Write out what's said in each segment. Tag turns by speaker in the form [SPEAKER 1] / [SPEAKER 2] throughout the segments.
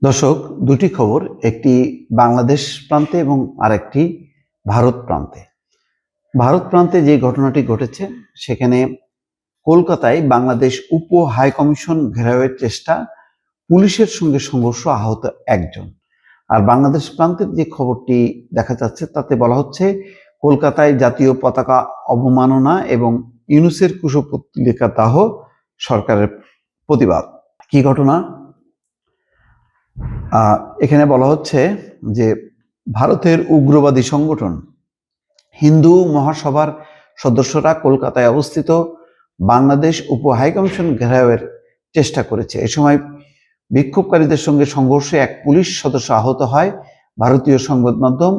[SPEAKER 1] দর্শক, দুটি খবর, একটি বাংলাদেশ প্রান্তে এবং আরেকটি ভারত প্রান্তে। ভারত প্রান্তে যে ঘটনাটি ঘটেছে সেখানে কলকাতায় বাংলাদেশ উপ হাই কমিশন ঘেরাওয়ের চেষ্টা, পুলিশের সঙ্গে সংঘর্ষ, আহত একজন। আর বাংলাদেশ প্রান্তের যে খবরটি দেখা যাচ্ছে তাতে বলা হচ্ছে কলকাতায় জাতীয় পতাকা অবমাননা এবং ইউনূসের কুশপুত্তলিকা দাহ, সরকারের প্রতিবাদ। কি ঘটনা? এখানে বলা হচ্ছে যে ভারতের উগ্রবাদী সংগঠন হিন্দু মহাসভার সদস্যরা কলকাতায় অবস্থিত বাংলাদেশ উপ হাইকমিশন ঘেরাওয়ের চেষ্টা করেছে। এ সময় বিক্ষোভকারীদের সঙ্গে সংঘর্ষে এক পুলিশ সদস্য আহত হয়। ভারতীয় সংবাদ মাধ্যম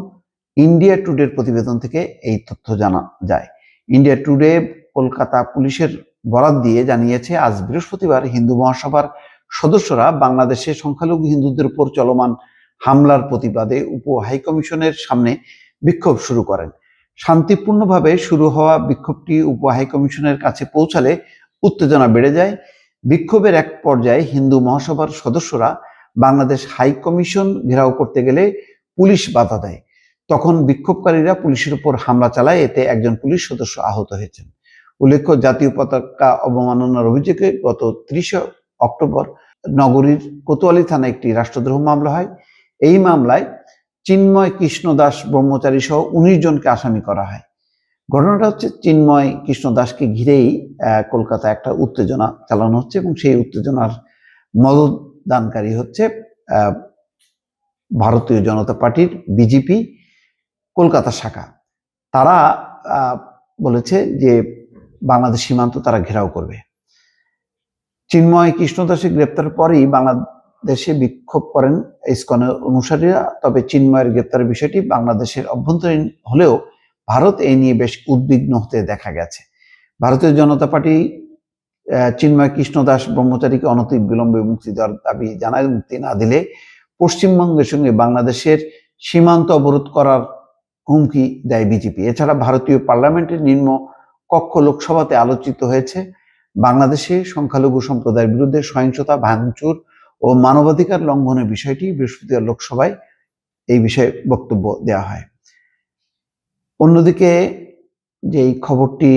[SPEAKER 1] ইন্ডিয়া টুডের প্রতিবেদন থেকে এই তথ্য জানা যায়। ইন্ডিয়া টুডে কলকাতা পুলিশের বরাত দিয়ে জানিয়েছে, আজ বৃহস্পতিবার হিন্দু মহাসভার সদস্যরা বাংলাদেশে সংখ্যালঘু হিন্দুদের উপর চলমান হামলার প্রতিবাদে উপ হাইকমিশনের সামনে বিক্ষোভ শুরু করেন। শান্তিপূর্ণভাবে শুরু হওয়া বিক্ষোভটি উপ হাইকমিশনের কাছে পৌঁছালে উত্তেজনা বেড়ে যায়। বিক্ষোভের এক পর্যায়ে হিন্দু মহাসভার সদস্যরা বাংলাদেশ হাই কমিশন ঘেরাও করতে গেলে পুলিশ বাধা দেয়। তখন বিক্ষোভকারীরা পুলিশের উপর হামলা চালায়, এতে একজন পুলিশ সদস্য আহত হয়েছেন। উল্লেখ্য, জাতীয় পতাকা অবমাননার অভিযোগে গত 30 অক্টোবর নগরীর কোতোয়ালি থানায় একটি রাষ্ট্রদ্রোহ মামলা হয়। এই মামলায় চিন্ময় কৃষ্ণ দাস ব্রহ্মচারী সহ 19 জনকে আসামি করা হয়। ঘটনাটা হচ্ছে, চিন্ময় কৃষ্ণ দাসকে ঘিরেই কলকাতায় একটা উত্তেজনা চালানো হচ্ছে এবং সেই উত্তেজনার মদতদানকারী হচ্ছে ভারতীয় জনতা পার্টির বিজেপি কলকাতা শাখা। তারা বলেছে যে বাংলাদেশ সীমান্ত তারা ঘেরাও করবে। চিন্ময় কৃষ্ণ দাসের গ্রেপ্তারের পরেই বাংলাদেশে বিক্ষোভ করেন ইসকনের অনুসারীরা। তবে চিন্ময়ের গ্রেপ্তারের বিষয়টি বাংলাদেশের অভ্যন্তরীণ হলেও ভারত এই নিয়ে বেশ উদ্বিগ্ন হতে দেখা গেছে। ভারতীয় জনতা পার্টি চিন্ময় কৃষ্ণ দাস ব্রহ্মচারীকে অনতিবিলম্বে মুক্তি দেওয়ার দাবি জানায়। মুক্তি না দিলে পশ্চিমবঙ্গের সঙ্গে বাংলাদেশের সীমান্ত অবরোধ করার হুমকি দেয় বিজেপি। এছাড়া ভারতীয় পার্লামেন্টের নিম্ন কক্ষ লোকসভাতে আলোচিত হয়েছে বাংলাদেশে সংখ্যালঘু সম্প্রদায়ের বিরুদ্ধে সহিংসতা, ভাঙচুর ও মানবাধিকার লঙ্ঘনের বিষয়টি। বৃহস্পতিবার লোকসভায় এই বিষয়ে বক্তব্য দেওয়া হয়। অন্যদিকে যেই খবরটি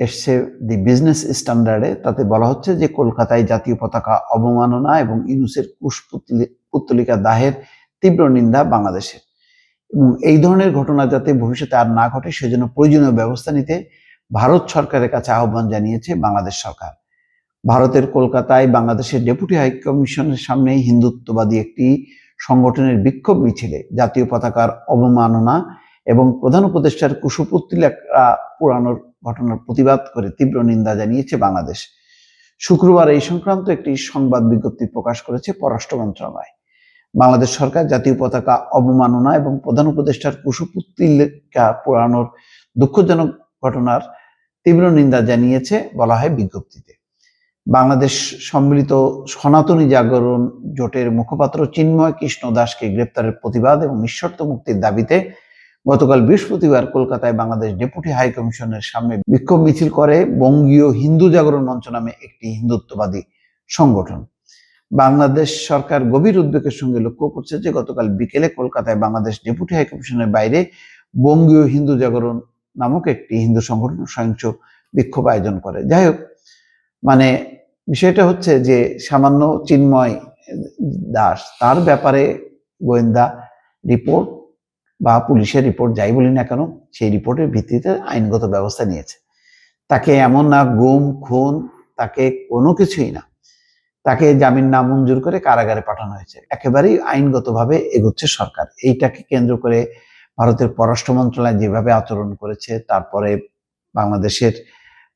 [SPEAKER 1] এসছে দি বিজনেস স্ট্যান্ডার্ডে, তাতে বলা হচ্ছে যে কলকাতায় জাতীয় পতাকা অবমাননা এবং ইউনূসের কুশপুত্তলিকা দাহের তীব্র নিন্দা বাংলাদেশের, এবং এই ধরনের ঘটনা যাতে ভবিষ্যতে আর না ঘটে সেজন্য প্রয়োজনীয় ব্যবস্থা নিতে ভারত সরকারের কাছে আহ্বান জানিয়েছে বাংলাদেশ সরকার। ভারতের কলকাতায় বাংলাদেশের ডেপুটি হাই কমিশনের সামনে হিন্দুত্ববাদী একটি সংগঠনের বিক্ষোভ মিছিলে জাতীয় পতাকার অবমাননা এবং প্রধান উপদেষ্টার কুশপুত্তলিকা পোড়ানোর ঘটনার প্রতিবাদ করে তীব্র নিন্দা জানিয়েছে বাংলাদেশ। শুক্রবার এই সংক্রান্ত একটি সংবাদ বিজ্ঞপ্তি প্রকাশ করেছে পররাষ্ট্র মন্ত্রণালয়। বাংলাদেশ সরকার জাতীয় পতাকা অবমাননা এবং প্রধান উপদেষ্টার কুশপুত্তলিকা পোড়ানোর দুঃখজনক ঘটনার তীব্র নিন্দা জানিয়েছে বলা হয় বিজ্ঞপ্তিতে। বাংলাদেশ সম্মিলিত সনাতনী জাগরণ জোটের মুখপাত্র চিন্ময় কৃষ্ণ দাসকে গ্রেপ্তারের প্রতিবাদ এবং নিঃশর্ত মুক্তির দাবিতে গতকাল বৃহস্পতিবার কলকাতায় বাংলাদেশ ডেপুটি হাই কমিশনের সামনে বিক্ষোভ মিছিল করে বঙ্গীয় হিন্দু জাগরণ মঞ্চ নামে একটি হিন্দুত্ববাদী সংগঠন। বাংলাদেশ সরকার গভীর উদ্বেগের সঙ্গে লক্ষ্য করছে যে গতকাল বিকেলে কলকাতায় বাংলাদেশ ডেপুটি হাই কমিশনের বাইরে বঙ্গীয় হিন্দু জাগরণ নামক একটি হিন্দু সংগঠন সহিংস বিক্ষোভ আয়োজন করে। যাই হোক, মানে বিষয়টা হচ্ছে যে সামান্য চিন্ময় দাস, তার ব্যাপারে গোয়েন্দা রিপোর্ট বা পুলিশের রিপোর্ট যাই বলি না কেন, সেই রিপোর্টের ভিত্তিতে আইনগত ব্যবস্থা নিয়েছে। তাকে এমন না গুম খুন, তাকে কোনো কিছুই না, তাকে জামিন নামঞ্জুর করে কারাগারে পাঠানো হয়েছে। একেবারেই আইনগতভাবে এগোচ্ছে সরকার। এইটাকে কেন্দ্র করে ভারতের পররাষ্ট্র মন্ত্রণালয় যেভাবে আচরণ করেছে, তারপরে বাংলাদেশের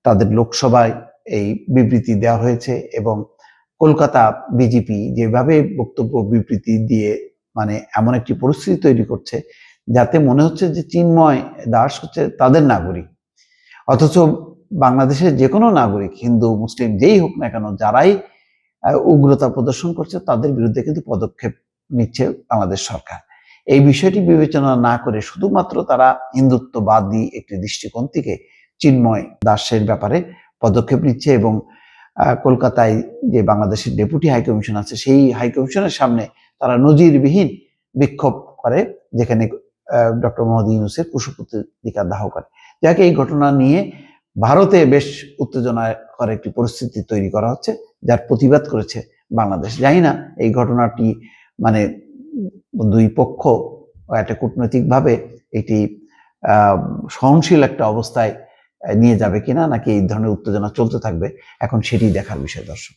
[SPEAKER 1] তাদের লোকসভায় এই বিবৃতি দেওয়া হয়েছে এবং কলকাতা বিজেপি যেভাবে বক্তব্য বিবৃতি দিয়ে মানে এমন একটি পরিস্থিতি তৈরি করছে যাতে মনে হচ্ছে যে চিন্ময় দাস হচ্ছে তাদের নাগরিক, অথচ বাংলাদেশের যে কোনো নাগরিক, হিন্দু মুসলিম যেই হোক না কেন, যারাই উগ্রতা প্রদর্শন করছে তাদের বিরুদ্ধে কিন্তু পদক্ষেপ নিচ্ছে বাংলাদেশ সরকার। এই বিষয়টি বিবেচনা না করে শুধুমাত্র তারা হিন্দুত্ববাদী একটি দৃষ্টিকোণ থেকে চিন্ময় দাসের ব্যাপারে পদক্ষেপ নিচ্ছে এবং কলকাতায় যে বাংলাদেশের ডেপুটি হাই কমিশন আছে সেই হাই কমিশনের সামনে তারা নজিরবিহীন বিক্ষোভ করে, যেখানে ডক্টর মোহাম্মদ ইউনূসের কুশপুত্তলিকা দাহ করে। যাকে এই ঘটনা নিয়ে ভারতে বেশ উত্তেজনাকর একটি পরিস্থিতি তৈরি করা হচ্ছে, যার প্রতিবাদ করেছে বাংলাদেশ। জানি না এই ঘটনাটি মানে দুই পক্ষ একটা কূটনৈতিকভাবে এটি সহনশীল একটা অবস্থায় নিয়ে যাবে কিনা, নাকি এই ধরনের উত্তেজনা চলতে থাকবে, এখন সেটি দেখার বিষয় দর্শক।